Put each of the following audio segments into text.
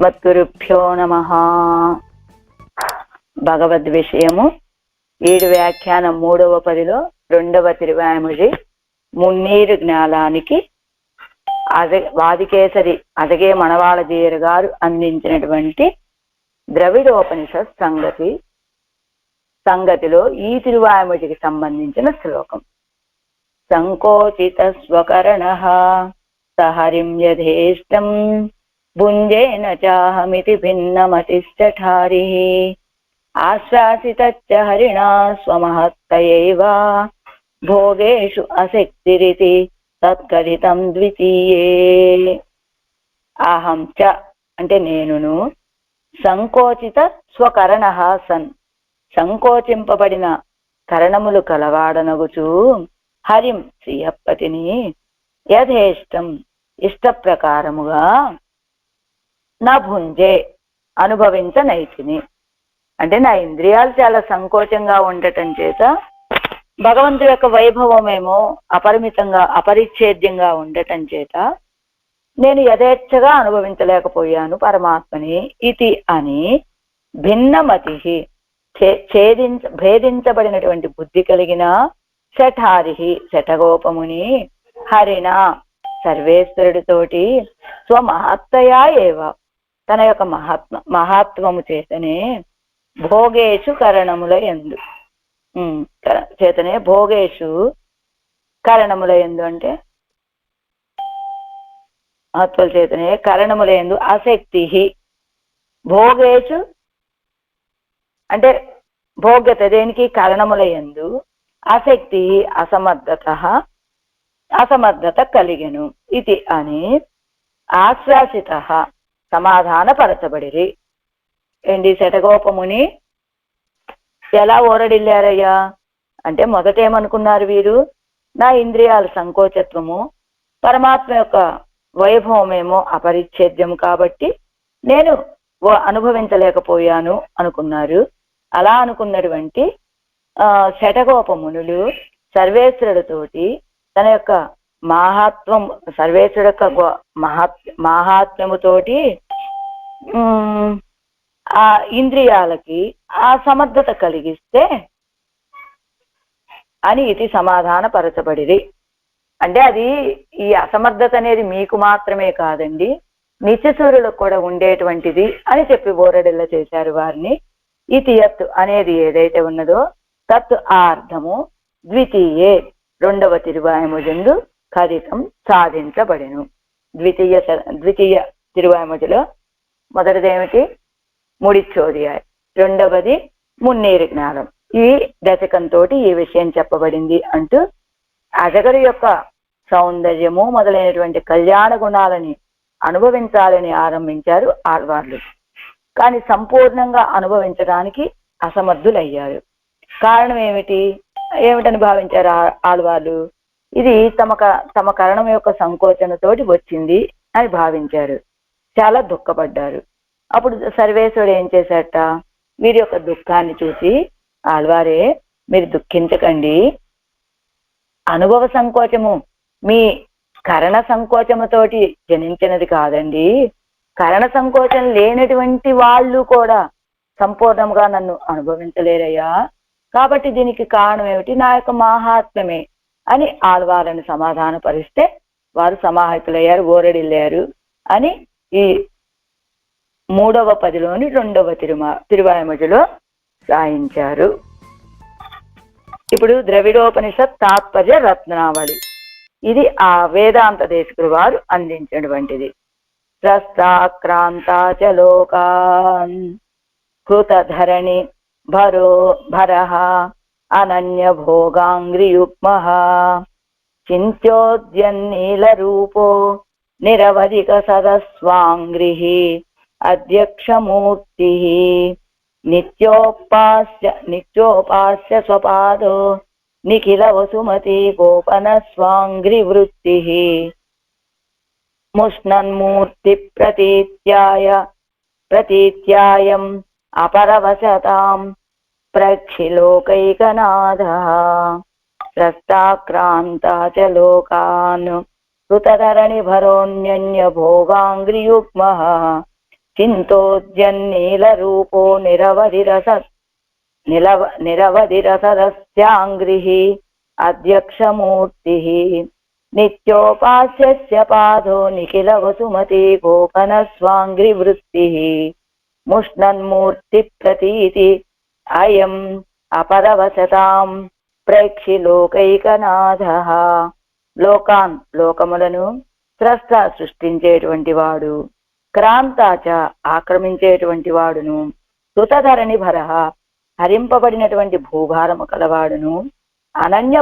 మత్గురుభ్యో నమః. భగవద్ విషయము 7 వ్యాఖ్యానం 3వ పదిలో 2వ తిరువాయిమొഴി మున్నీరు జ్ఞానానికి వాదికేసరి అదగే మణవాళజీయర్ గారు అందించినటువంటి ద్రవిడోపనిషత్ సంగతిలో ఈ తిరువాయిమొഴിకి సంబంధించిన శ్లోకం. సంకోచిత స్వకరణః సహరిం యథేష్టం భుంజేన చాహమితి భిన్నమతిశ్చఠారిః ఆశ్వాసితచ్చ హరిణా స్వమహత్తయైవ భోగేషు అశక్తిరితి తత్కథితం ద్వితీయే. అహం చ అంటే నేనును, సంకోచిత స్వకరణః సన్ సంకోచింపబడిన కరణములు కలవాడనగుచు హరిం శ్రీయప్పతిని యథేష్టం ఇష్ట ప్రకారముగా నా భుంజే అనుభవించనైతిని. అంటే నా ఇంద్రియాలు చాలా సంకోచంగా ఉండటం చేత భగవంతుడి యొక్క వైభవమేమో అపరిమితంగా అపరిచ్ఛేద్యంగా ఉండటం చేత నేను యథేచ్ఛగా అనుభవించలేకపోయాను పరమాత్మని. ఇది అని భిన్నమతి భేదించబడినటువంటి బుద్ధి కలిగిన శఠారిహి శఠగోపముని హరిణ సర్వేశ్వరుడితోటి స్వమహత్తయా ఏవ తన యొక్క మహాత్వము చేతనే భోగేషు కరణముల యందు చేతనే భోగేషు కరణముల యందు అంటే మహత్వల చేతనే కరణముల యందు ఆసక్తి భోగేషు అంటే భోగ్యత దేనికి కరణముల యందు ఆసక్తి అసమర్థత కలిగెను. ఇది అని ఆశ్వాసిత సమాధానపరచబడిరి. ఏంటి శఠగోపముని ఎలా ఓరడిల్లారయ్యా అంటే మొదటేమనుకున్నారు వీరు, నా ఇంద్రియాల సంకోచత్వము పరమాత్మ యొక్క వైభవమేమో అపరిచ్ఛేద్యము కాబట్టి నేను అనుభవించలేకపోయాను అనుకున్నారు. అలా అనుకున్నటువంటి శఠగోపమునులు సర్వేశ్వరుడితోటి తన యొక్క మహాత్వం సర్వేశ్వరుడు యొక్క మహాత్మ్యముతోటి ఆ ఇంద్రియాలకి ఆ సమర్థత కలిగిస్తే అని ఇది సమాధానపరచబడిరి. అంటే అది ఈ అసమర్థత అనేది మీకు మాత్రమే కాదండి, నిత్యసూరులకు కూడా ఉండేటువంటిది అని చెప్పి బోరడిల్ల చేశారు వారిని. ఇది యత్ అనేది ఏదైతే ఉన్నదో తత్ ఆ అర్థము ద్వితీయే 2వ తిరువాయిమొഴి కథితం సాధించబడెను. ద్వితీయ తిరువాయిమొഴിలో మొదటిదేమిటి ముడిచ్చోదియాయ్, 2వది మున్నీరు జ్ఞానం. ఈ దశకంతో ఈ విషయం చెప్పబడింది అంటూ అజగరు యొక్క సౌందర్యము మొదలైనటువంటి కళ్యాణ గుణాలని అనుభవించాలని ఆరంభించారు ఆళ్వార్లు. కానీ సంపూర్ణంగా అనుభవించడానికి అసమర్థులయ్యారు. కారణం ఏమిటని భావించారు ఆళ్వార్లు? ఇది తమ కరణం యొక్క సంకోచనతోటి వచ్చింది అని భావించారు. చాలా దుఃఖపడ్డారు. అప్పుడు సర్వేశ్వరుడు ఏం చేశాట, వీరి యొక్క దుఃఖాన్ని చూసి ఆళ్వారే మీరు దుఃఖించకండి, అనుభవ సంకోచము మీ కరణ సంకోచముతోటి జనించినది కాదండి. కరణ సంకోచం లేనటువంటి వాళ్ళు కూడా సంపూర్ణంగా నన్ను అనుభవించలేరయ్యా. కాబట్టి దీనికి కారణం ఏమిటి, నా యొక్క మహాత్మ్యమే అని ఆళ్వార్లను సమాధానపరిస్తే వారు సమాహితులయ్యారు, ఓరడిల్లారు అని ఈ 3వ పదిలోని 2వ తిరువాయిమొഴിలో రాయించారు. ఇప్పుడు ద్రవిడోపనిషత్ తాత్పర్య రత్నావళి, ఇది ఆ వేదాంత దేశకులు వారు అందించినటువంటిది. ప్రస్తాక్రాంతాచ లోకాన్ కృతధరణి భరః అనన్య భోగాంగ్రియుగ్మః చింత్యోద్యన్నీల రూపో నిరవధిక సదస్వాంగ్రిః అధ్యక్షమూర్తి నిత్యోపాస్య స్వపాదో నిఖిల వసుమతి గోపన స్వాంగ్రివృత్తిః ముష్ణన్మూర్తి ప్రతీత్యాయం అపరవశతాం ప్రక్షిలోకైకనాథః స్రష్టాక్రాంతా చ లోకాన్ కృతధరణి భరోన్యన్య భోగాంగ్రియుగ్మః చింతోద్యన్నీల రూపో నిరవధి రసరస్యాంగ్రిః అధ్యక్షమూర్తి నిత్యోపాస్యస్య పాదో నిఖిల వసుమతి గోపన స్వాంగ్రి వృత్తి ముష్ణన్మూర్తి ప్రతీతి అయం అపరవశతాం ప్రేక్షి లోకైకనాథః. లోకములను స్రష్ట సృష్టించేటువంటి వాడు, క్రాంతాచ ఆక్రమించేటువంటి వాడును, సుతధరణి భరః హరింపబడినటువంటి భూభారము కలవాడును, అనన్య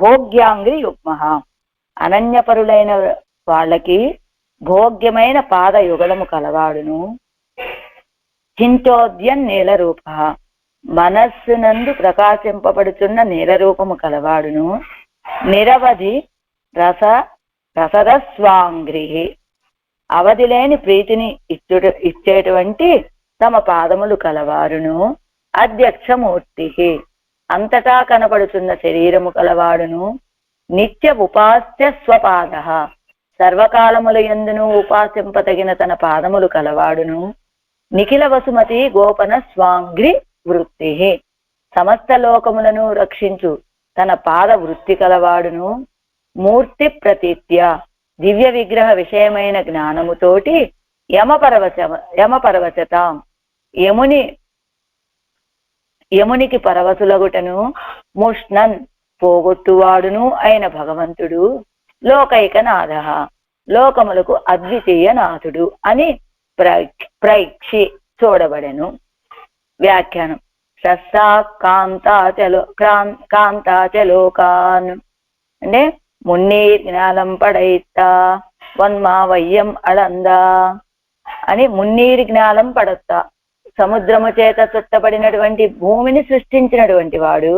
భోగ్యాంగ్రి యుగ్మః అనన్యపరులైన వాళ్ళకి భోగ్యమైన పాదయుగలము కలవాడును, చింతోద్యన్ నీల రూప మనస్సునందు ప్రకాశింపబడుచున్న నీల రూపము కలవాడును, నిరవధి రసరస్వాంగ్రి అవధి లేని ప్రీతిని ఇచ్చేటువంటి తమ పాదములు కలవారును, అధ్యక్షమూర్తి అంతటా కనపడుతున్న శరీరము కలవాడును, నిత్య ఉపాస్య స్వపాద సర్వకాలముల యందును ఉపాసింపతగిన తన పాదములు కలవాడును, నిఖిల వసుమతి గోపన స్వాంగ్రి వృత్తి సమస్త లోకములను రక్షించు తన పాద వృత్తి కలవాడును, మూర్తి ప్రతీత్య దివ్య విగ్రహ విషయమైన జ్ఞానముతోటి యమపరవశతాం యమునికి పరవశులగుటను, ముష్ణన్ పోగొట్టువాడును అయిన భగవంతుడు, లోకైకనాథః లోకములకు అద్వితీయ నాథుడు అని ప్రైక్షి చూడబడెను. వ్యాఖ్యానం. సస్సా కాంతాచ లోకాన్ అంటే మున్నీర్ జ్ఞానం పడైత్తా వన్మా వయ్యం అళందా అని మున్నీరు జ్ఞానం పడత్తా సముద్రము చేత చుట్టబడినటువంటి భూమిని సృష్టించినటువంటి వాడు,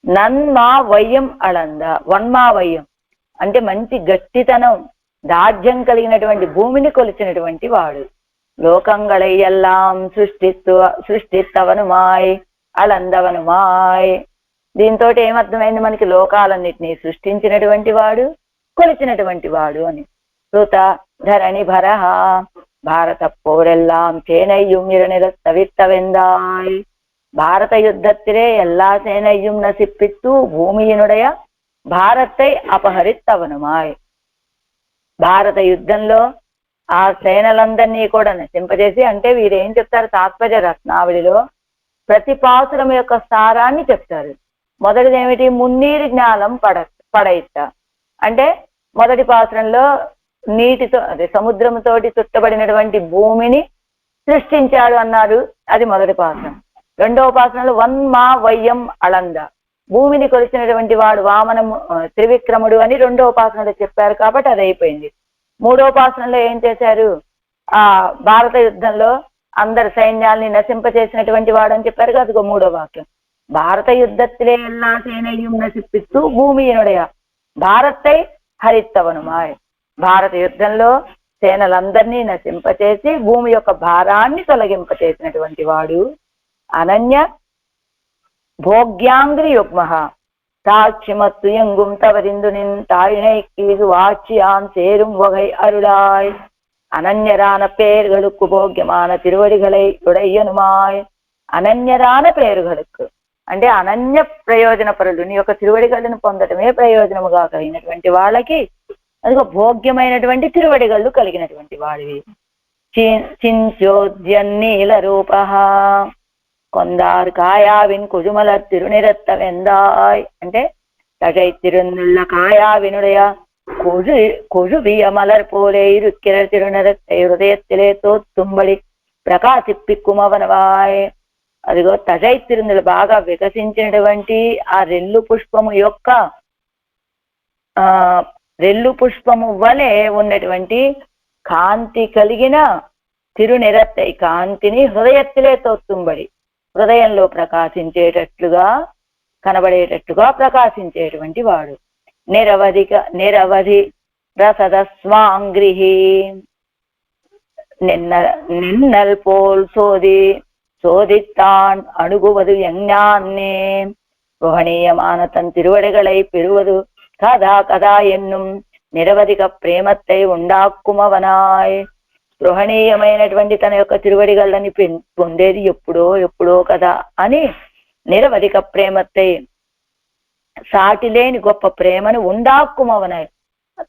నన్మా వయ్యం అళంద వన్మా వయ్యం అంటే మంచి గట్టితనం దాఢ్యం కలిగినటువంటి భూమిని కొలిచినటువంటి వాడు, లోకంగళై ఎల్లాం సృష్టిస్తవనుమాయ్ అళందవనుమాయ్. దీంతో ఏమర్థమైంది మనకి? లోకాలన్నిటినీ సృష్టించినటువంటి వాడు, కొలిచినటువంటి వాడు అని. కృత ధరణి భరః భారత போரெல்லாம் சேனையும் நிரஸ்தவித்தவெந்தாய். பாரத யுத்தத்திலே எல்லா சேனையும் நசிப்பித்து பூமியினுடைய భారத்தை అపహరిత్తవనుమాయ్. భారత యుద్ధంలో ఆ సేనలందరినీ కూడా నశింపజేసి, అంటే వీరేం చెప్తారు తాత్పర్య రత్నావళిలో ప్రతి పాసురం యొక్క సారాన్ని చెప్తారు. మొదటిది ఏమిటి? మున్నీరు జ్ఞానం పడైత అంటే మొదటి పాసురంలో నీటితో అదే సముద్రముతోటి చుట్టబడినటువంటి భూమిని సృష్టించాడు అన్నారు, అది మొదటి పాసురం. రెండవ పాసురంలో వన్మా వయ్యం అళంద భూమిని కొలిచినటువంటి వాడు వామనము త్రివిక్రముడు అని రెండవ పాసనలో చెప్పారు కాబట్టి అది అయిపోయింది. మూడవ పాసనలో ఏం చేశారు? ఆ భారత యుద్ధంలో అందరి సైన్యాల్ని నశింపచేసినటువంటి వాడు అని చెప్పారు కదా, అదిగో మూడో వాక్యం. భారత యుద్ధத்திலே எல்லா சேனையும் నశిప్పిస్తూ భూమియినుడయ భారతై హరిత్తవనుమాయ్. భారత యుద్ధంలో సేనలందరినీ నశింపచేసి భూమి యొక్క భారాన్ని తొలగింపచేసినటువంటి వాడు, అనన్య భోగ్యాంగ్రి యుగ్మః சாட்சிமத்து எங்கும் தவறிந்துனின் தாயினை கீது வாட்சியான் சேரும் வகை அருளாய். అనన్యరాన పేరుகளுக்கு భోగ్యమాన తిరువడిகளை ఉడయ్యనుమాయ్. అనన్యరాన పేరుகளுக்கு అంటే అనన్య ప్రయోజన పరులు, నీ యొక్క తిరువడిగళ్ళను పొందటమే ప్రయోజనముగా కలిగినటువంటి వాళ్ళకి అదిగో భోగ్యమైనటువంటి తిరువడిగళ్ళు కలిగినటువంటి వాడివి. చించోద్యన్నీల రూప கொந்தார் காயாவின் குஜுமலர் திருநிறத்த வெந்தாய் అంటే தகை திருநுள்ள காயாவினுடைய கொழுவிய மலர் போலே இருக்கிற திருநிறத்தை హృదయத்திலே తోత్తుంబడి ప్రకాశిప్పిక్కుమ అవనవాయ్. అదిగో తజై తిరునులు బాగా వికసించినటువంటి ఆ రెల్లు పుష్పము వలె ఉన్నటువంటి కాంతి కలిగిన తిరునిరత్తై కాంతిని హృదయத்திலே తోత్తుంబడి హృదయంలో ప్రకాశించేటట్లుగా కనబడేటట్లుగా ప్రకాశించేటువంటి వాడు. నిరవధి రసద స్వాంగ్రిహి నిన్నల్ పోల్ சோதித்தான் அணுகுவது எஞ்ஞான்னே. ரோஹணீயமான தன் திருவடிகளை பெறுவது கதா கதா என்னும் நிரவதிக பிரேமத்தை உண்டாக்குமவனாய். స్పృహణీయమైనటువంటి తన యొక్క తిరువడిగళ్ళని పొందేది ఎప్పుడో ఎప్పుడో కదా అని నిరవధిక ప్రేమத்தை సాటి లేని గొప్ప ప్రేమను ఉండాక్కుమవనాయి.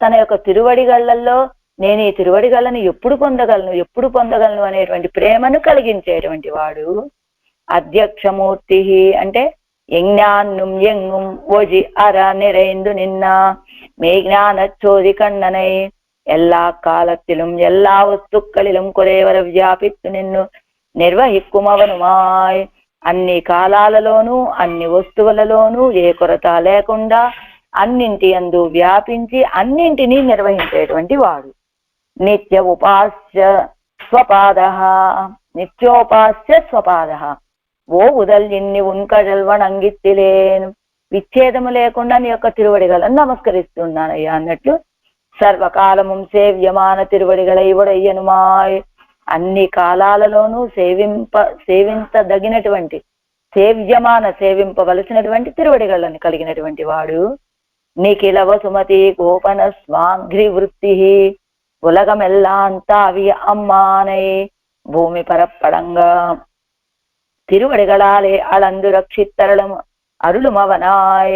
తన యొక్క తిరువడిగళ్ళల్లో నేను ఈ తిరువడిగళ్ళని ఎప్పుడు పొందగలను అనేటువంటి ప్రేమను కలిగించేటువంటి వాడు. అధ్యక్షమూర్తి అంటే ఎజ్ఞాన్నుం ఎంగుం ఒజి అర நிறைந்து నిన్న மே ஞானச்சோதி கண்ணனை எல்லா காலத்திலும் எல்லா వస్తుக்களிலும் కురేవర వ్యాపిత్తు నిన్ను నిర్వహిక్కుమవనుమాయ్. అన్ని కాలాలలోనూ అన్ని వస్తువులలోనూ ఏ కొరత లేకుండా అన్నింటి యందు వ్యాపించి అన్నింటినీ నిర్వహించేటువంటి వాడు. నిత్యోపాస్య స్వపాద ఓ ఉదల్ ఇన్ని ఉన్కజల్వణంగిత్తిలేను. విచ్ఛేదము లేకుండా నీ యొక్క తిరువడిగలను నమస్కరిస్తున్నానయ్యా అన్నట్లు సర్వకాలము సేవ్యమాన తిరువడిగల ఇవడయ్యనుమాయ్. అన్ని కాలాలలోనూ సేవించదగినటువంటి సేవింపవలసినటువంటి తిరువడిగళ్ళని కలిగినటువంటి వాడు. నిఖిల వసుమతి గోపన స్వాంఘ్రి వృత్తి ఉలగమెల్లాం తావియ అమ్మానై భూమి పరప్పడంగా తిరువడిగళాలే అళందు రక్షిత్తరళం అరుళుమవనాయ్.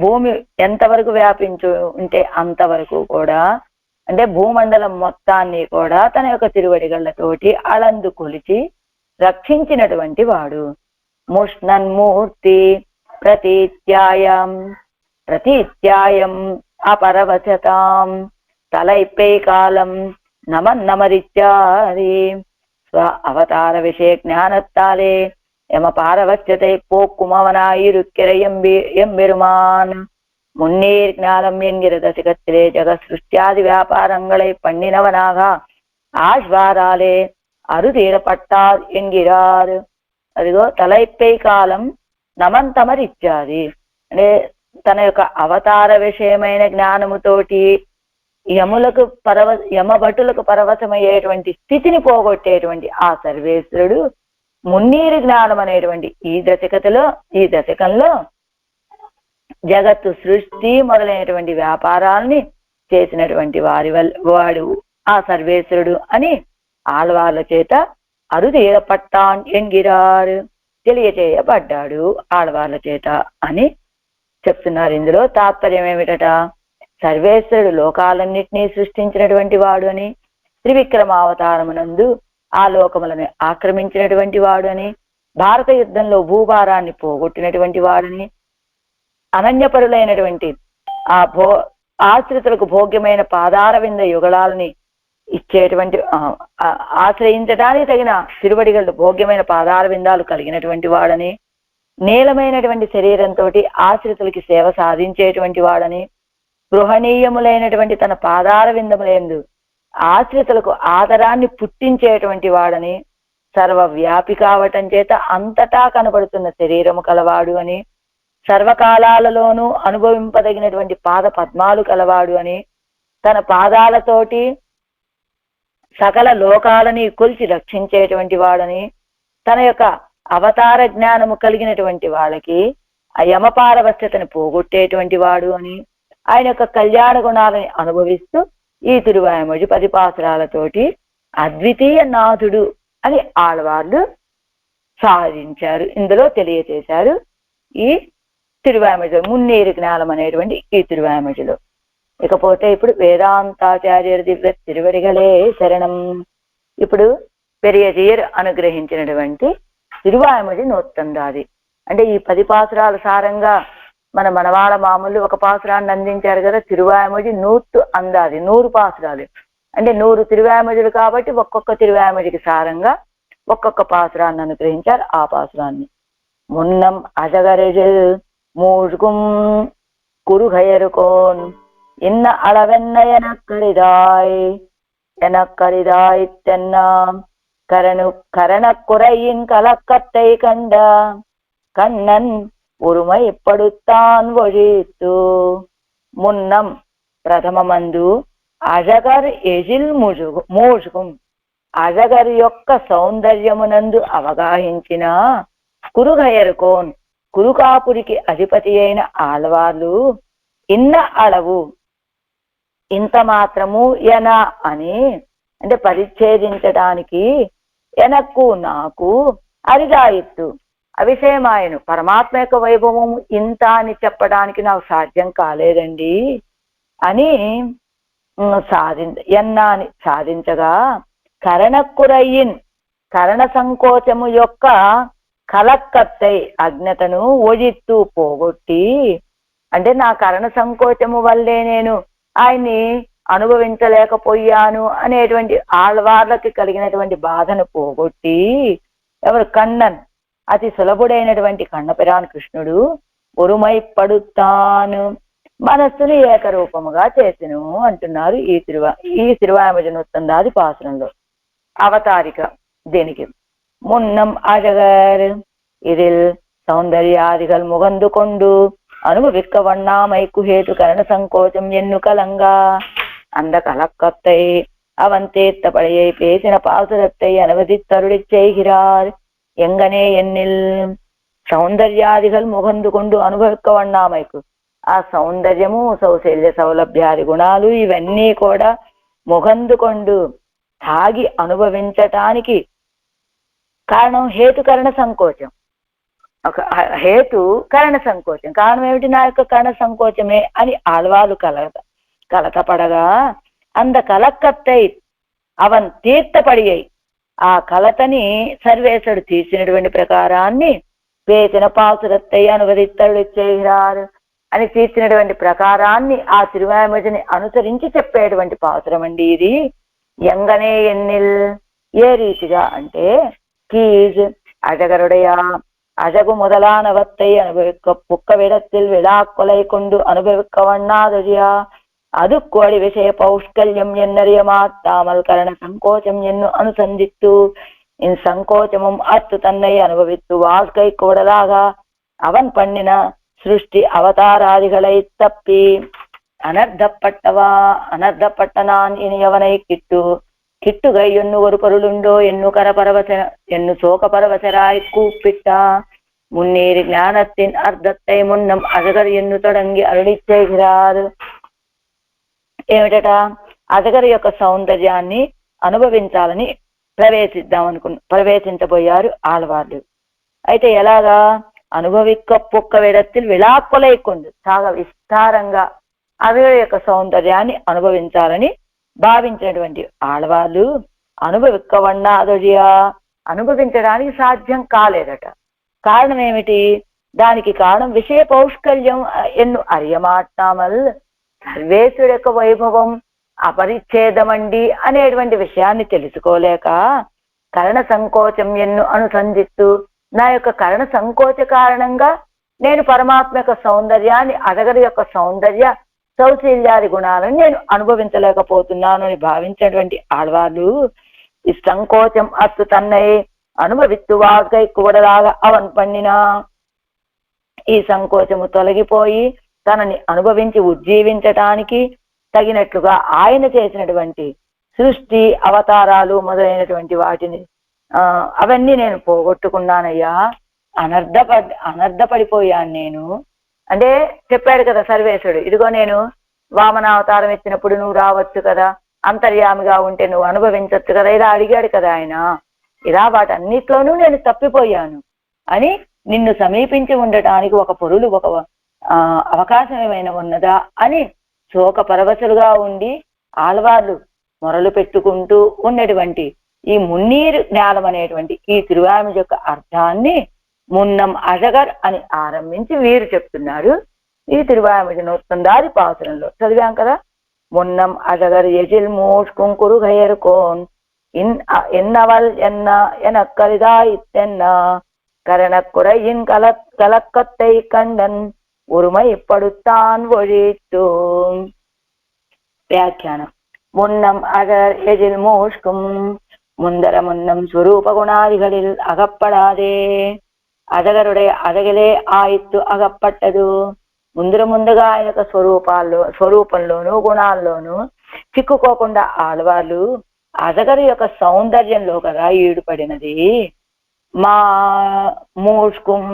భూమి ఎంతవరకు వ్యాపించు ఉంటే అంతవరకు కూడా, అంటే భూమండలం మొత్తాన్ని కూడా తన యొక్క తిరువడిగళ్ళతోటి అళందు కొలిచి రక్షించినటువంటి వాడు. ముష్ణన్మూర్తి ప్రతీత్యాయం అపరవచతాం తలైపై కాలం నమన్నమరిత్యాది స్వ అవతార విషయ జ్ఞానత్తాలే యమ పారవశ్యத்தை போக்குமவனாயிருக்கிற எம்பெருமான். முன்னீர் ஞானம் என்கிற தசிகத்திலே ஜெக சிருஷ்டியாதி வியாபாரங்களை பண்ணினவனாக ஆழ்வாராலே అరుదీరపట్టార్ ఎంగిరారు. అదిగో తలైపై కాలం నమంతమరిత్యాది అంటే తన యొక్క అవతార విషయమైన జ్ఞానముతోటి యమభటులకు పరవశమయ్యేటువంటి స్థితిని పోగొట్టేటువంటి ఆ సర్వేశ్వరుడు మున్నీరు జ్ఞానం అనేటువంటి ఈ దశకంలో జగత్తు సృష్టి మొదలైనటువంటి వ్యాపారాలని చేసినటువంటి వాడు ఆ సర్వేశ్వరుడు అని ఆళ్వార్ల చేత అరుదీరపట్టాన్ ఎంగిరారు తెలియచేయబడ్డాడు ఆళ్వార్ల చేత అని చెప్తున్నారు. ఇందులో తాత్పర్యం ఏమిటట? సర్వేశ్వరుడు లోకాలన్నింటినీ సృష్టించినటువంటి వాడు అని, త్రివిక్రమావతారమునందు ఆ లోకములను ఆక్రమించినటువంటి వాడు అని, భారత యుద్ధంలో భూభారాన్ని పోగొట్టినటువంటి వాడని, అనన్యపరులైనటువంటి ఆశ్రితులకు భోగ్యమైన పాదారవింద యుగళాలని ఇచ్చేటువంటి ఆశ్రయించడానికి తగిన తిరువడిగళ్ళు భోగ్యమైన పాదారవిందాలు కలిగినటువంటి వాడని, నీలమైనటువంటి శరీరంతో ఆశ్రితులకి సేవ సాధించేటువంటి వాడని, గృహణీయములైనటువంటి తన పాదారవిందములందు ఆశ్రితులకు ఆదరాన్ని పుట్టించేటువంటి వాడని, సర్వవ్యాపి కావటం చేత అంతటా కనబడుతున్న శరీరము కలవాడు అని, సర్వకాలాలలోనూ అనుభవింపదగినటువంటి పాద పద్మాలు కలవాడు అని, తన పాదాలతోటి సకల లోకాలని కొలిచి రక్షించేటువంటి వాడని, తన యొక్క అవతార జ్ఞానము కలిగినటువంటి వాళ్ళకి ఆ యమపారవశ్యతను పోగొట్టేటువంటి వాడు అని, ఆయన యొక్క కళ్యాణ గుణాలని అనుభవిస్తూ ఈ తిరువాయమొഴി 10 పాసురాలతోటి అద్వితీయ నాథుడు అని ఆళ్వార్లు సాధించారు. ఇందులో తెలియచేశారు ఈ తిరువాయమొഴിలో మున్నీరు జ్ఞానం అనేటువంటి ఈ తిరువాయమొഴിలో. ఇకపోతే ఇప్పుడు వేదాంతాచార్య దివ్య తిరువడిగలే శరణం. ఇప్పుడు పెరియజీయర్ అనుగ్రహించినటువంటి తిరువాయమొഴി 119. అంటే ఈ 10 పాసురాల సారంగా మన మనవాళ్ళ మామూలు ఒక పాసురాన్ని అందించారు కదా. తిరువాయమొഴി 100 పాసురాలు అంటే 100 తిరువాయమొഴിలు కాబట్టి ఒక్కొక్క తిరువాయమొഴിకి సారంగా ఒక్కొక్క పాసురాన్ని అనుగ్రహించారు. ఆ పాసురాన్ని మున్నం అజగరిజిల్ మూழ்கும் குறுகயருகோன் இன்ன அளவென்ன எனக்கரிதாய் தென்னாம் கரணக்குறையின் கலக்கத்தை கண்ட கண்ணன் ఉరుమైపడుతాన్ ఒழிత్తు. మున్నం ప్రథమమందు అజగర్ ఎజిల్ మూழ்கும் అజగర్ యొక్క సౌందర్యమునందు అవగాహించిన కురుగయరుకోన్ కురుకాపురికి అధిపతి అయిన ఆళ్వార్లు ఇన్న అళవు ఇంత మాత్రము ఎన అని అంటే పరిచ్ఛేదించడానికి ఎనక్కు నాకు అరిదాయిత్తు అవిషయమాయను. పరమాత్మ యొక్క వైభవం ఇంత అని చెప్పడానికి నాకు సాధ్యం కాలేదండి అని అని సాధించగా, కరణక్కురయ్యిన్ కరణ సంకోచము యొక్క కలక్కత్తై అజ్ఞతను ఓజిత్తు పోగొట్టి, అంటే నా కరణ సంకోచము వల్లే నేను ఆయన్ని అనుభవించలేకపోయాను అనేటువంటి ఆళ్వార్లకి కలిగినటువంటి బాధను పోగొట్టి, ఎవరు కన్నన్ అతి సులభుడైనటువంటి కన్నపిరాన్ కృష్ణుడు ఒరుమై పడుతాను మనస్సును ఏకరూపముగా చేసెను అంటున్నారు ఈ తిరువామజనోత్తందాది పాసురంలో. అవతారిక దీనికి మున్నం అజగర్ இதில் சௌந்தர்யாதிகள் முகந்து கொண்டு அனுபவிக்க வண்ணாமைக்கு ஹேது கரண சங்கோச்சம் என்னு கலங்கா அந்த கலக்கத்தை அவன் தேத்த பழையை பேசின பாசுரத்தை அனுமதித்தருளி செய்கிறார். எங்கனே என்னில் సౌందర్యాదిகள் ముగందు కొండు అనుభవిక వన్నామైకు, ఆ సౌందర్యము సౌశల్య సౌలభ్యాది గుణాలు ఇవన్నీ కూడా ముగందుకొండు తాగి అనుభవించటానికి కారణం హేతుకరణ సంకోచం. ఒక హేతు కరణ సంకోచం, కారణం ఏమిటి? నా యొక్క కరణ సంకోచమే అని ఆళ్వాలు కలతపడగా, అంద కలక్కత్తై అవన్ తీర్థపడియై ఆ కలతని సర్వేశ్వరుడు తీర్చినటువంటి ప్రకారాన్ని వేసిన పాసురత్తై అనువదిత్తరుడు చేయరారు అని తీర్చినటువంటి ప్రకారాన్ని ఆ తిరువామజని అనుసరించి చెప్పేటువంటి పాసురం అండి ఇది. ఎంగనే ఎన్నిల్ ఏ రీతిగా అంటే, కీజ్ అజగరుడయ அழகு முதலானவத்தை அனுபவிக்க புக்க விடத்தில் விழாக்கொலை கொண்டு அனுபவிக்க வண்ணாதொழியா அது கோடி விஷய பௌஷ்கல்யம் என்னறிய மாட்டாமல் கரண சங்கோச்சம் என்னும் அனுசந்தித்து இச்சங்கோச்சமும் அத்து தன்னை அனுபவித்து வாழ்க்கை கூடலாக அவன் பண்ணின சிருஷ்டி அவதாராதிகளை தப்பி அனர்த்தப்பட்ட நான் இனி அவனை கிட்டுகை என்னு ஒரு பொருளுண்டோ என்னு என்னு சோக பரவசராய் கூப்பிட்டா முன்னேறி ஞானத்தின் அர்த்தத்தை முன்னம் அழகர் ఎన్ను தொடங்கி అరుళి చేகிறாరు. ఏమిటట? అజగర్ యొక్క సౌందర్యాన్ని అనుభవించాలని ప్రవేశించబోయారు ఆళ్వార్లు. అయితే ఎలాగా? అనుభవిక్క పొక్క విడత్తిల్ విళాకొలైకొండు, చాలా విస్తారంగా అజగర్ యొక్క సౌందర్యాన్ని అనుభవించాలని భావించినటువంటి ఆళ్వార్లు అనుభవిక్కవన్నాదొడియా అనుభవించడానికి సాధ్యం కాలేదట. కారణం ఏమిటి? దానికి కారణం విషయ పౌష్కల్యం ఎన్ను అరియమాట్టామల్, సర్వేశ్వరుడు యొక్క వైభవం అపరిచ్ఛేదమండి అనేటువంటి విషయాన్ని తెలుసుకోలేక కరణ సంకోచం ఎన్ను అనుసంధిస్తూ, నా యొక్క కరణ సంకోచ కారణంగా నేను పరమాత్మ యొక్క సౌందర్యాన్ని, అజగర్ యొక్క సౌందర్య సౌశల్యాది గుణాలను నేను అనుభవించలేకపోతున్నాను అని భావించినటువంటి ఆళ్వార్లు ఈ సంకోచం అత్తు తన్నై అనుభవిత్తు వాకై కూడలాగా అవన్ పండినా, ఈ సంకోచము తొలగిపోయి తనని అనుభవించి ఉజ్జీవించటానికి తగినట్లుగా ఆయన చేసినటువంటి సృష్టి అవతారాలు మొదలైనటువంటి వాటిని అవన్నీ నేను పోగొట్టుకున్నానయ్యా, అనర్థపడిపోయాను నేను. అంటే చెప్పాడు కదా సర్వేశ్వరుడు, ఇదిగో నేను వామనావతారం ఎత్తినప్పుడు నువ్వు రావచ్చు కదా, అంతర్యామిగా ఉంటే నువ్వు అనుభవించవచ్చు కదా, ఇలా అడిగాడు కదా ఆయన. ఇలా వాటన్నిట్లోనూ నేను తప్పిపోయాను అని నిన్ను సమీపించి ఉండటానికి ఒక పొరులు, ఒక అవకాశం ఏమైనా ఉన్నదా అని శోక పరవశులుగా ఉండి ఆళ్వార్లు మొరలు పెట్టుకుంటూ ఉన్నటువంటి ఈ మున్నీరు జ్ఞానం అనేటువంటి ఈ తిరువామ యొక్క అర్థాన్ని మున్నం అజగర్ అని ఆరంభించి వీరు చెప్తున్నారు ఈ తిరువామజనోత్తందాది పాసురంలో. చదివాం కదా, మున్నం అజగర్ ఎజిల్ మూష్ కుంకురు గయరుకోన్ ఎన్నవల్ ఎనక్కలిదా ఇత్తెన్న కరణక్కురైయిన్ కలక్కత్తై కండన్ ఉరుమై పడుతాన్ ఒழித்து. వ్యాఖ్యానం. முன்னம் அகர் எதில் மூஷ்கும் முந்தர முன்னம் ஸ்வரூப குணாதிகளில் அகப்படாதே. అజగరుடைய అజగలే ఆయిత్తు అగప్పట్టదు. ముందుగా ఆయన యొక్క స్వరూపంలోను గుణాల్లోనూ చిక్కుకోకుండా ఆళ్వార్లు అజగరు యొక్క సౌందర్యంలో కదా ఈడుపడినది. మా మూష్కుం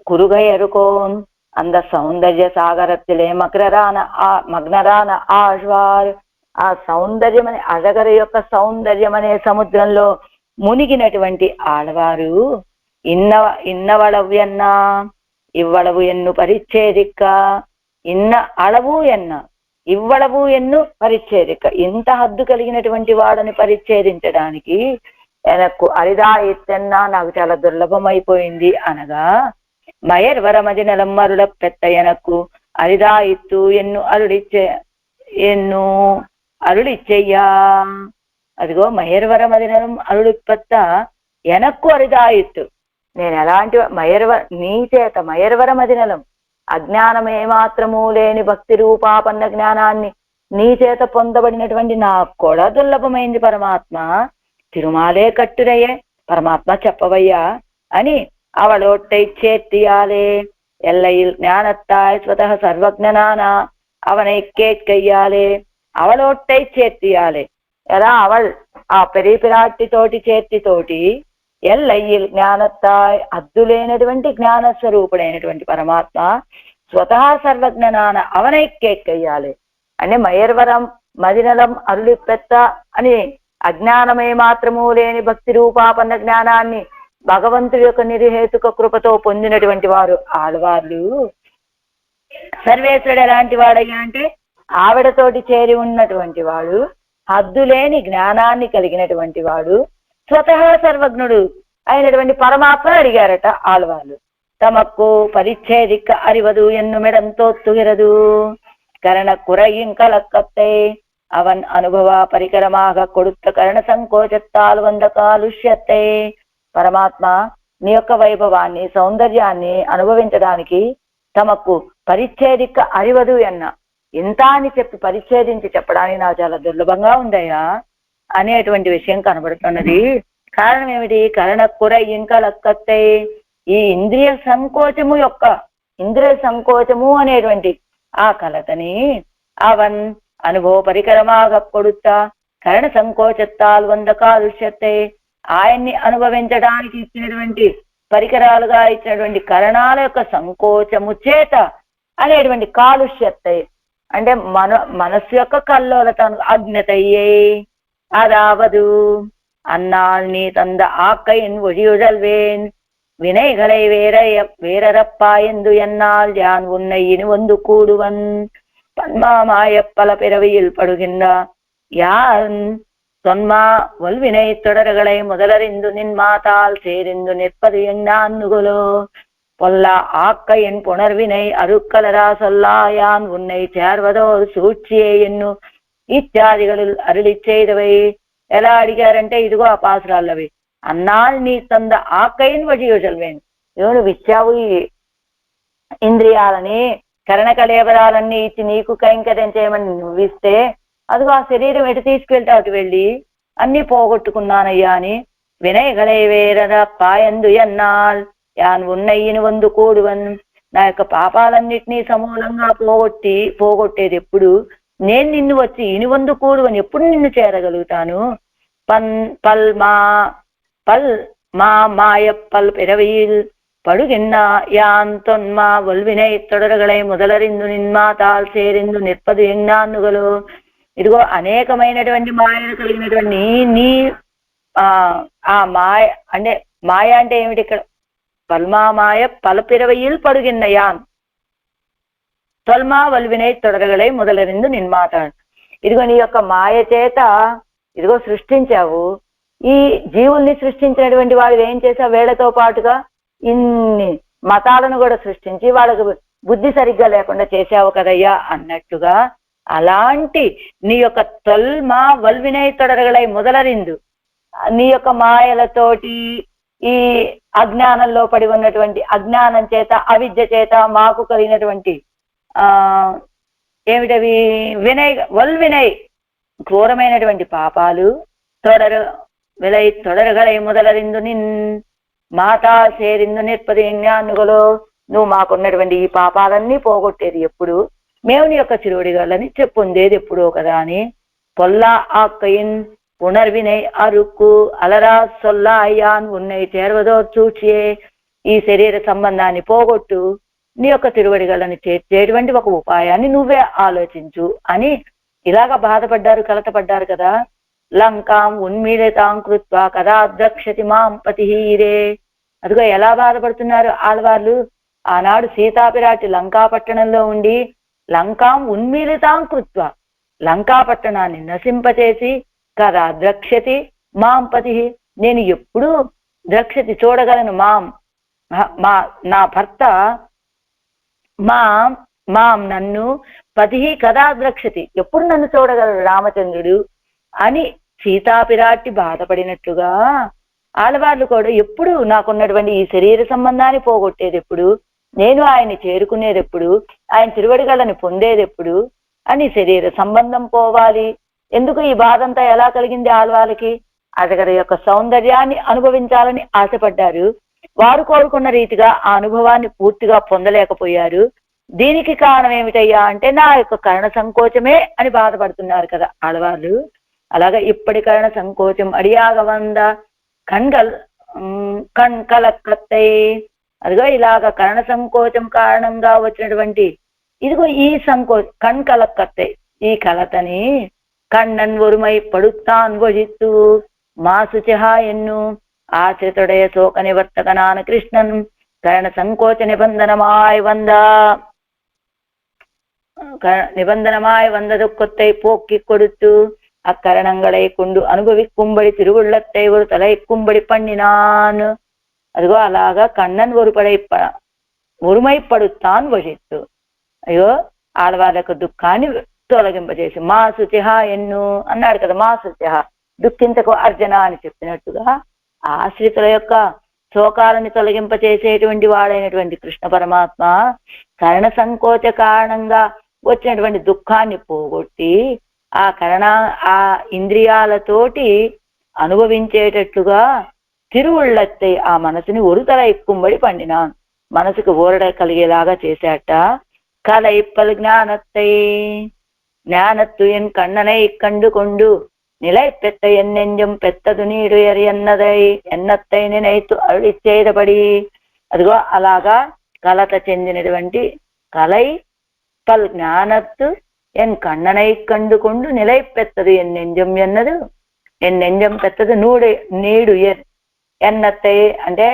కురుగై ఎరుకోన్ அந்த சௌந்தர்ய சாகரத்திலே மக்னரான ஆழ்வார் ఆ సౌందర్యం అనే అజగర యొక్క సౌందర్యం అనే సముద్రంలో మునిగినటువంటి ఆడవారు ఇన్నవళవ్యన్నా ఇవ్వళవు ఎన్ను పరిచ్ఛేదిక్క, ఇన్న అళవు ఎన్న ఇవ్వళవు ఎన్ను పరిచ్ఛేదిక, ఇంత హద్దు కలిగినటువంటి వాడని పరిచ్ఛేదించడానికి ఎనకు అరిదా ఎత్తెన్నా నాకు చాలా దుర్లభమైపోయింది అనగా, మయర్వరమది నెలమ్మరుల పెత్త ఎనకు అరిదా ఇత్తు ఎన్ను అరుళిచ్చయ్యా. అదిగో మయర్వరమది నెలం అరుళిపెత్త ఎనక్కు అరిదాయిత్తు, నేను ఎలాంటి నీ చేత మయర్వరమది నెలం అజ్ఞానమే మాత్రము లేని భక్తి రూపాపన్న జ్ఞానాన్ని నీ చేత పొందబడినటువంటి నాకు కూడా దుర్లభమైంది పరమాత్మ, తిరుమాలే కట్టురయ్యే పరమాత్మ చెప్పవయ్యా అని అవళోట్టై చేర్తియాలే ఎల్లయిల్ జ్ఞానత్తాయ్ స్వతः సర్వజ్ఞనానా అవனை கேட்கையாலே అవళోట్టై చేర్తియాలే. ఎలా అవళ్ ఆ పెరిపిరాట్టితోటి చేర్తితోటి ఎల్లయ్యిల్ జ్ఞానత్తాయ్ అద్దులేనటువంటి జ్ఞాన స్వరూపుడైనటువంటి పరమాత్మ స్వతः సర్వజ్ఞనాన అవனை கேட்கையாலே అంటే మయర్వరం మదినలం అరుళిపెత్త అని అజ్ఞానమే మాత్రము లేని భక్తి రూపాపన్న జ్ఞానాన్ని భగవంతుడి యొక్క నిర్హేతుక కృపతో పొందినటువంటి వారు ఆళ్వార్లు. సర్వేశ్వరుడు ఎలాంటి వాడయ్యా అంటే ఆవిడతోటి చేరి ఉన్నటువంటి వాడు, హద్దులేని జ్ఞానాన్ని కలిగినటువంటి వాడు, స్వతः సర్వజ్ఞుడు అయినటువంటి పరమాత్మ అడిగారట ఆళ్వార్లు. తమకు పరిచ్ఛేదిక అరివదు ఎన్ను మెడంతోత్తుగిరదు కరణ కురయిన్ కలక్కத்தை அவன் అనుభవ పరికరமாக கொடுத்த కరణ సంకోచత్తాలు వంద కాలుష్యத்தை. పరమాత్మ నీ యొక్క వైభవాన్ని సౌందర్యాన్ని అనుభవించడానికి తమకు పరిచ్ఛేదిక అరివదు ఎన్న, ఇంత అని చెప్పి పరిచ్ఛేదించి చెప్పడానికి నాకు చాలా దుర్లభంగా ఉందయ్యా అనేటువంటి విషయం కనబడుతున్నది. కారణం ఏమిటి? కరణ కురయిన్ కలక్కத்தை, ఈ ఇంద్రియ సంకోచము అనేటువంటి ఆ కలతని అవన్ అనుభవ పరికరమాగా కొడుతా కరణ సంకోచత్తాలు వంద కాలుష్యத்தை, ఆయన్ని అనుభవించడానికి ఇచ్చినటువంటి పరికరాలుగా ఇచ్చినటువంటి కరణాల యొక్క సంకోచము చేత అనేటువంటి కాలుష్యத்தை అంటే మనస్సు యొక్క కల్లోలత అజ్ఞతయ్యే. అదావదు అన్నాள் நீ தந்த ஆக்கையின் ஒழியுழல்வேன் வினைகளை வேறறப்பாயெந்து என்னால் யான் உன்னை இனி வந்து கூடுவன் பன்மாமாய பல பிறவியில் படுகின்ற யான் தொன்மா வல்வினை தொடர்களை முதலறிந்து நின் மாதால் சேரிந்து நிற்பது என்னான்னுகளோ பொல்லா ஆக்கையின் புணர்வினை அருக்கலரா சொல்லாயான் உன்னை சேர்வதோர் సూழ்చియే ఎన్ను ఇత్యాదిகளில் అరుళి చేయదవై. ఎలా అడిగారంటే ఇదిగో ఆ పాసురాళ్ళవి. అన్నాళ్ళు నీ తంద ఆకైన్ వడియోజల్వేన్, నువ్వు ఇచ్చావు ఈ ఇంద్రియాలని కరణ కళేబరాలన్నీ ఇచ్చి నీకు కైంకర్యం చేయమని నువ్వు ఇస్తే అదిగో ఆ శరీరం ఎటు తీసుకెళ్తే అటు వెళ్ళి అన్ని పోగొట్టుకున్నానయ్యా అని. వినయగలే వేరద పాయందు ఎన్నాள் యాన్ ఉన్నయ్యని వందు కూడువన్, నా యొక్క పాపాలన్నిటినీ సమూలంగా పోగొట్టేది ఎప్పుడు? నేను నిన్ను వచ్చి ఇని వందు కూడువని ఎప్పుడు నిన్ను చేరగలుగుతాను? பல் மாயப்பல் பிறவியில் படுகின்ற யான் தொன்மா வல்வினை தொடர்களை முதలరిందు నిన్మాతాల్ చేరిందు నిற்பదు ఎన్నాన్నుగలు. ఇదిగో అనేకమైనటువంటి మాయలు కలిగినటువంటి నీ ఆ మాయ అంటే మాయ అంటే ఏమిటి ఇక్కడ? పల్మామాయ పలపిరవయిల్ పడుగిన్న యాన్ తొల్మా వల్వినై తొడరగలై మొదలరిందు నిన్మాతాడు. ఇదిగో నీ యొక్క మాయ చేత ఇదిగో సృష్టించావు. ఈ జీవుల్ని సృష్టించినటువంటి వాడు ఏం చేసావు? వేళ్లతో పాటుగా ఇన్ని మతాలను కూడా సృష్టించి వాళ్ళకు బుద్ధి సరిగ్గా లేకుండా చేసావు కదయ్యా అన్నట్టుగా, అలాంటి నీ యొక్క తొల్మా వల్వినై తొడరగలై మొదలరిందు నీ యొక్క మాయలతోటి ఈ అజ్ఞానంలో పడి ఉన్నటువంటి అజ్ఞానం చేత అవిద్య చేత మాకు కలిగినటువంటి ఏమిటవి వల్వినై ఘోరమైనటువంటి పాపాలు తొడరగలై మొదలరిందు నిన్ మాతా చేరిందు నిற்பది జ్ఞానుగలో. నువ్వు మాకున్నటువంటి ఈ పాపాలన్నీ పోగొట్టేది ఎప్పుడు? మేము నీ యొక్క చిరువడిగాళ్ళని పొందేది ఎప్పుడో కదా అని. పొల్లా ఆక్కయిన్ పునర్వినై అరుక్కు అలరా సొల్లాయాన్ ఉన్నై చేర్వదో చూచియే, ఈ శరీర సంబంధాన్ని పోగొట్టు, నీ యొక్క తిరువడిగలని చేర్చేటువంటి ఒక ఉపాయాన్ని నువ్వే ఆలోచించు అని ఇలాగా బాధపడ్డారు, కలతపడ్డారు కదా. లంకాం ఉన్మీలితాం కృత్వా కదా ద్రక్షతి మాం పతిహీరే. అదిగో ఎలా బాధపడుతున్నారు ఆళ్వార్లు. ఆనాడు సీతాపిరాటి లంకా పట్టణంలో ఉండి లంకాం ఉన్మీలితాం కృత్వా, లంకా పట్టణాన్ని నశింపచేసి కదా ద్రక్షతి మాం పతి, నేను ఎప్పుడు ద్రక్షతి చూడగలను, మాం మా నా భర్త, మాం మాం నన్ను, పతి కదా ద్రక్షతి ఎప్పుడు నన్ను చూడగలరు రామచంద్రుడు అని సీతాపిరాటి బాధపడినట్లుగా ఆడవాళ్ళు కూడా ఎప్పుడు నాకున్నటువంటి ఈ శరీర సంబంధాన్ని పోగొట్టేది ఎప్పుడు, నేను ఆయన్ని చేరుకునేది ఎప్పుడు, ఆయన తిరువడిగళ్ళని పొందేది ఎప్పుడు అని శరీర సంబంధం పోవాలి. ఎందుకు ఈ బాధ అంతా ఎలా కలిగింది ఆళ్వాళ్ళకి? అతగడి యొక్క సౌందర్యాన్ని అనుభవించాలని ఆశపడ్డారు. వారు కోరుకున్న రీతిగా ఆ అనుభవాన్ని పూర్తిగా పొందలేకపోయారు. దీనికి కారణం ఏమిటయ్యా అంటే నా యొక్క కర్ణ సంకోచమే అని బాధపడుతున్నారు కదా ఆడవాళ్ళు. అలాగా ఇప్పటి కర్ణ సంకోచం అడియాగ వంద కణ్గల్ కళకత్తై. అదిగో ఇలాగ కర్ణ సంకోచం కారణంగా వచ్చినటువంటి ఇదిగో ఈ కళకత్తై, ఈ కలతని కണ്ണన్ ఒరుమై పడుతాన్ వజిత్తు మాసుచిహ ఎన్ను ఆశ్రితుడయ శోక నివర్తకనాన కృష్ణన్ కర్ణ సంకోచ నిబంధనమాయ్ வந்த துக்கத்தை போக்கி கொடுத்து அக்கரணங்களை கொண்டு అనుభవిக்கும்படி తిరువుళ్ళத்தை ஒரு தலைக்கும்படி பண்ணினான். అదిగో అలాగా కண்ணన్ ఒరుమైపడుతాన్ వజిత్తు. అయ్యో ఆడవాళ్ళకు దుఃఖాన్ని తొలగింపజేసి మా శుచిహ ఎన్ను అన్నాడు కదా, మా శుచిహ దుఃఖించకు అర్జున అని చెప్పినట్టుగా ఆశ్రితుల యొక్క శోకాలని తొలగింపచేసేటువంటి వాడైనటువంటి కృష్ణ పరమాత్మ కర్ణ సంకోచ కారణంగా వచ్చినటువంటి దుఃఖాన్ని పోగొట్టి ఆ ఇంద్రియాలతోటి అనుభవించేటట్లుగా తిరువుళ్ళత్తై ఆ మనసుని ఒరుతల ఎక్కుంబడి పండినాన్, మనసుకు ఊరడ కలిగేలాగా చేశాట. కలైప్పల్ జ్ఞానత్తు ఎన్ కண்ணనై కండు కొండు నిలై పెత్త ఎన్నెంజం పెత్తదు నీడు ఎరి ఎన్నత్తై నేనైతు అరుడిచ్చేదపడి. అదిగో అలాగా కలత చెందినటువంటి కలై పల్ జ్ఞానత్తు ఎన్ కண்ணనై కండు కొండు నిలై పెత్తదు ఎన్నెంజం ఎన్నదు ఎన్నెంజం పెత్తదు నీడు ఎన్నత్తై అంటే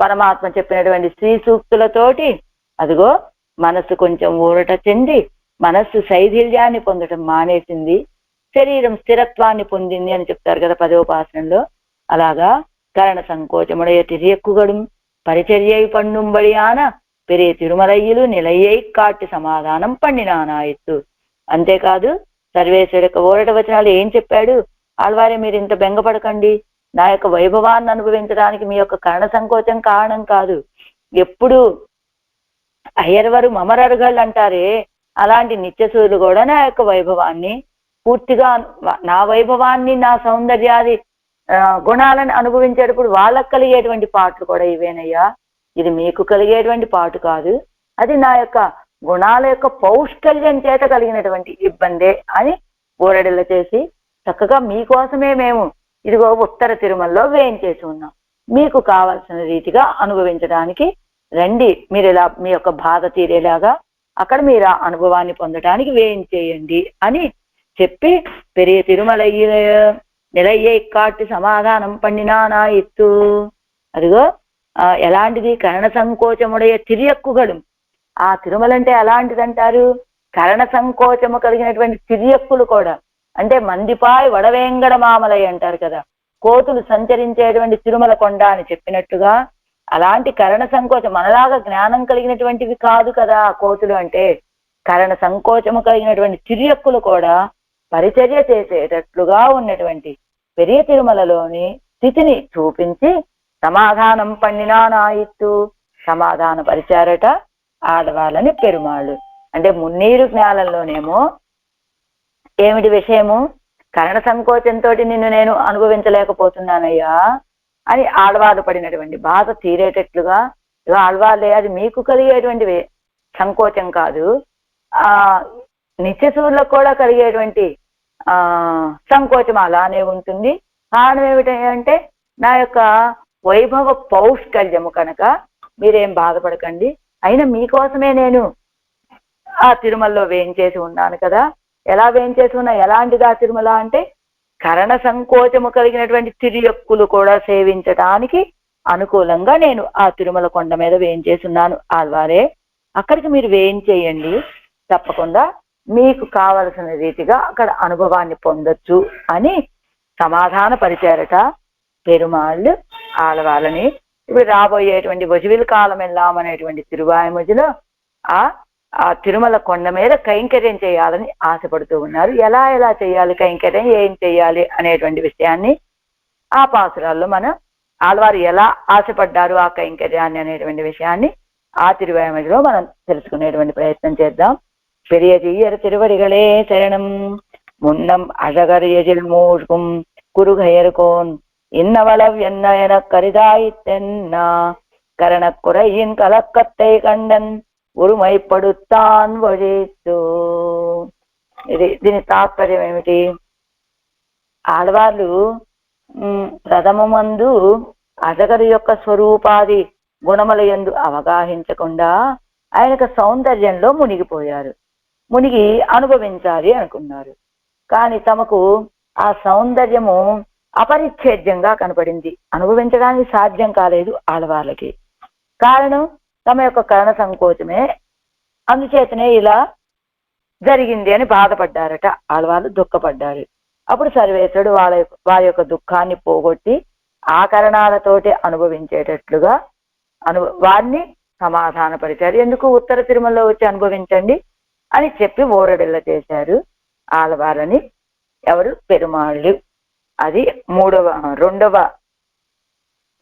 పరమాత్మ చెప్పినటువంటి శ్రీ సూక్తులతోటి అదిగో మనస్సు కొంచెం ఊరట చెంది మనస్సు శైథిల్యాన్ని పొందటం మానేసింది, శరీరం స్థిరత్వాన్ని పొందింది అని చెప్తారు కదా 10వ పాసనంలో. అలాగా కరణ సంకోచముடைய తిరియక్కుగடும் పరిచర్యై పండుంబడియాన పెరే తిరుమలయ్యులు నిలయ్యై కాట్టి సమాధానం పండినానాయత్తు. అంతేకాదు సర్వేశ్వరు యొక్క ఊరట వచనాలు ఏం చెప్పాడు? ఆళ్వారే మీరు ఇంత బెంగపడకండి, నా యొక్క వైభవాన్ని అనుభవించడానికి మీ యొక్క కరణ సంకోచం కారణం కాదు. ఎప్పుడు అయ్యర్వరు మమరరుగళ్ళు అంటారే అలాంటి నిత్యసూరులు కూడా నా యొక్క వైభవాన్ని పూర్తిగా, నా వైభవాన్ని నా సౌందర్యాది గుణాలను అనుభవించేటప్పుడు వాళ్ళకు కలిగేటువంటి పాటలు కూడా ఇవేనయ్యా. ఇది మీకు కలిగేటువంటి పాటు కాదు, అది నా యొక్క గుణాల యొక్క పౌష్కల్యం చేత కలిగినటువంటి ఇబ్బందే అని ఊరడిల్ల చేసి చక్కగా మీకోసమే మేము ఇదిగో ఉత్తర తిరుమలలో వేయించేసి ఉన్నాం, మీకు కావాల్సిన రీతిగా అనుభవించడానికి రండి, మీరు ఇలా మీ యొక్క బాధ తీరేలాగా అక్కడ మీరు ఆ అనుభవాన్ని పొందడానికి వేయించేయండి అని చెప్పి పెరియ తిరుమలయ్య నిలయ్యై కాట్టి సమాధానం పండినానా ఎత్తు. అదిగో ఎలాంటిది? కరణ సంకోచముடைய తిరియక్కుగడు. ఆ తిరుమలంటే ఎలాంటిదంటారు? కరణ సంకోచము కలిగినటువంటి తిరియక్కులు కూడా, అంటే మందిపాయ్ వడవేంగడ మామలై అంటారు కదా, కోతులు సంచరించేటువంటి తిరుమల కొండ అని చెప్పినట్టుగా అలాంటి కరణ సంకోచం, మనలాగా జ్ఞానం కలిగినటువంటివి కాదు కదా కోతులు అంటే. కరణ సంకోచము కలిగినటువంటి తిరియక్కులు కూడా పరిచర్య చేసేటట్లుగా ఉన్నటువంటి పెరియ తిరుమలలోని స్థితిని చూపించి సమాధానం పండినానాయిత్తు, సమాధాన పరిచారట ఆడవాళ్ళని పెరుమాళ్ళు. అంటే మున్నీరు జ్ఞానంలోనేమో ఏమిటి విషయము? కరణ సంకోచంతో నిన్ను నేను అనుభవించలేకపోతున్నానయ్యా అని ఆడవాళ్ళు పడినటువంటి బాధ తీరేటట్లుగా ఆడవాళ్ళే, అది మీకు కలిగేటువంటి సంకోచం కాదు, నిత్యసూరులకు కూడా కలిగేటువంటి సంకోచం అలానే ఉంటుంది. కారణం ఏమిటంటే నా యొక్క వైభవ పౌష్కల్యము కనుక మీరేం బాధపడకండి, అయినా మీకోసమే నేను ఆ తిరుమలలో వేయించేసి ఉన్నాను కదా, ఎలా వేయించేసి ఉన్నా. ఎలాంటిది ఆ తిరుమల అంటే కరణ సంకోచము కలిగినటువంటి తిరియక్కులు కూడా సేవించటానికి అనుకూలంగా నేను ఆ తిరుమల కొండ మీద వేయించేస్తున్నాను ఆల్వారే. అక్కడికి మీరు వేయించేయండి, తప్పకుండా మీకు కావలసిన రీతిగా అక్కడ అనుభవాన్ని పొందొచ్చు అని సమాధాన పరిచారట పెరుమాళ్ళు ఆళ్వాళ్ళని. ఇప్పుడు రాబోయేటువంటి వజువిల్ కాలం వెళ్ళామనేటువంటి తిరువాయుమొజిలో ఆ తిరుమల కొండ మీద కైంకర్యం చేయాలని ఆశపడుతూ ఉన్నారు. ఎలా ఎలా చేయాలి కైంకర్యం, ఏం చేయాలి అనేటువంటి విషయాన్ని ఆ పాసురాల్లో మనం ఆళ్వారు ఎలా ఆశపడ్డారు ఆ కైంకర్యాన్ని అనేటువంటి విషయాన్ని ఆ తిరువాయుమొజిలో మనం తెలుసుకునేటువంటి ప్రయత్నం చేద్దాం. பெரிய தீயர் திருவடிகளே சரணம். முன்னம் அழகர் எதில் மூழ்கும் குறுகையர்கோன் இன்னவளவ் என்ன எனக் கரிதாயித்தென்னா கரணக்குறையின் கலக்கத்தை கண்டன் ఉరుమైపడుతాన్ వழிతూ. దీని తాత్పర్యం ఏమిటి? ఆడవాళ్ళు ప్రథమమందు అజగరి యొక్క స్వరూపాది గుణముల యందు అవగాహించకుండా ఆయనకు సౌందర్యంలో మునిగిపోయారు. మునిగి అనుభవించాలి అనుకున్నారు. కానీ తమకు ఆ సౌందర్యము అపరిచ్ఛేద్యంగా కనపడింది. అనుభవించడానికి సాధ్యం కాలేదు ఆడవాళ్ళకి. కారణం తమ యొక్క కరణ సంకోచమే. అందుచేతనే ఇలా జరిగింది అని బాధపడ్డారట ఆడవాళ్ళు, దుఃఖపడ్డారు. అప్పుడు సర్వేశ్వరుడు వారి యొక్క దుఃఖాన్ని పోగొట్టి ఆ కరణాలతోటి అనుభవించేటట్లుగా వారిని సమాధానపరిచారు. ఎందుకు ఉత్తర తిరుమలలో వచ్చి అనుభవించండి అని చెప్పి ఓరడిల్ల చేశారు ఆళ్వారని. ఎవరు? పెరుమాళ్ళు. అది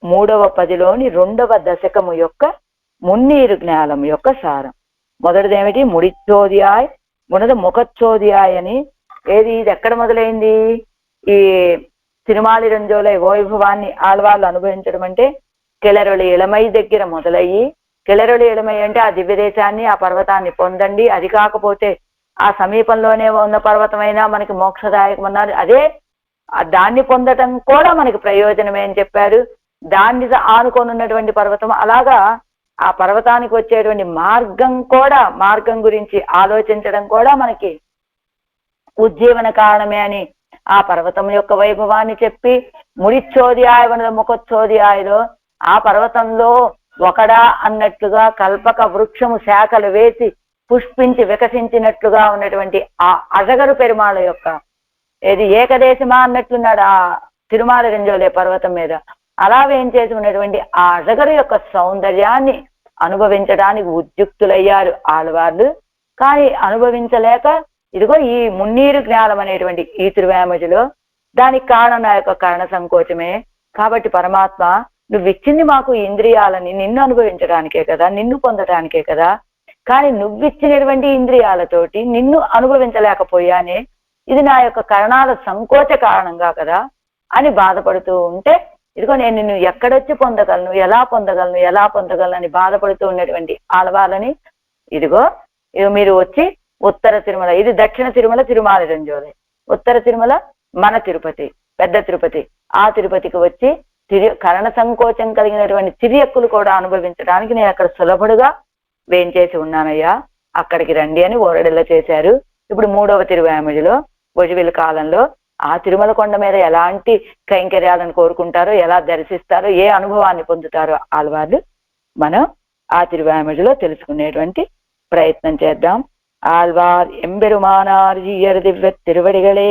మూడవ పదిలోని 2వ దశకము యొక్క మున్నీరు జ్ఞానం యొక్క సారం. మొదటిదేమిటి? ముడిచ్చోదియాయ్, మొదటి ముఖచ్చోదియాయ్ అని. ఏది? ఇది ఎక్కడ మొదలైంది? ఈ తిరుమాలి రంజోలై వైభవాన్ని ఆళ్వాళ్ళు అనుభవించడం అంటే కిళరొళి ఇళమై దగ్గర మొదలయ్యి, కిళరొళి ఇళమై అంటే ఆ దివ్యదేశాన్ని, ఆ పర్వతాన్ని పొందండి, అది కాకపోతే ఆ సమీపంలోనే ఉన్న పర్వతమైనా మనకి మోక్షదాయకం అన్నారు. అదే దాన్ని పొందటం కూడా మనకి ప్రయోజనమే అని చెప్పారు. దాన్ని ఆనుకొనున్నటువంటి పర్వతం, అలాగా ఆ పర్వతానికి వచ్చేటువంటి మార్గం గురించి ఆలోచించడం కూడా మనకి ఉజ్జీవన కారణమే అని ఆ పర్వతం యొక్క వైభవాన్ని చెప్పి, ముడిచ్చోదియాయ ముఖచ్చోదియాయలో ఆ పర్వతంలో ఒకడా అన్నట్లుగా కల్పక వృక్షము శాఖలు వేసి పుష్పించి వికసించినట్లుగా ఉన్నటువంటి ఆ అజగరు పెరుమాళ యొక్క ఏది ఏకదేశమా అన్నట్లున్నాడు ఆ తిరుమాల రంజోలే పర్వతం మీద. అలా వేయించేసి ఉన్నటువంటి ఆ అజగరు యొక్క సౌందర్యాన్ని అనుభవించడానికి ఉద్యుక్తులయ్యారు ఆళ్వార్లు. కానీ అనుభవించలేక ఇదిగో ఈ మున్నీరు జ్ఞానం అనేటువంటి ఈ తిరువామజిలో దానికి కారణం నా యొక్క కరణ సంకోచమే. కాబట్టి పరమాత్మ, నువ్వు ఇచ్చింది మాకు ఇంద్రియాలని నిన్ను అనుభవించడానికే కదా, నిన్ను పొందడానికే కదా. కానీ నువ్విచ్చినటువంటి ఇంద్రియాలతోటి నిన్ను అనుభవించలేకపోయానే, ఇది నా యొక్క కరణాల సంకోచ కారణంగా కదా అని బాధపడుతూ ఉంటే, ఇదిగో నేను నిన్ను ఎక్కడొచ్చి పొందగలను, ఎలా పొందగలను అని బాధపడుతూ ఉన్నటువంటి ఆళ్వాళ్ళని ఇదిగో మీరు వచ్చి ఉత్తర తిరుమల, ఇది దక్షిణ తిరుమల తిరుమాలి రంజోలై, ఉత్తర తిరుమల మన తిరుపతి, పెద్ద తిరుపతి, ఆ తిరుపతికి వచ్చి కరణ సంకోచం కలిగినటువంటి తిరియక్కులు కూడా అనుభవించడానికి నేను అక్కడ సులభుడుగా వేయించేసి ఉన్నానయ్యా, అక్కడికి రండి అని ఓరడిల్ల చేశారు. ఇప్పుడు 3వ తిరువామజిలో వజువిల కాలంలో ఆ తిరుమల కొండ మీద ఎలాంటి కైంకర్యాలను కోరుకుంటారో, ఎలా దర్శిస్తారో, ఏ అనుభవాన్ని పొందుతారో ఆళ్వార్లు మనం ఆ తిరువామజిలో తెలుసుకునేటువంటి ప్రయత్నం చేద్దాం. ఆళ్వార్ ఎంబెరుమానార్ దివ్య తిరువడిகளே.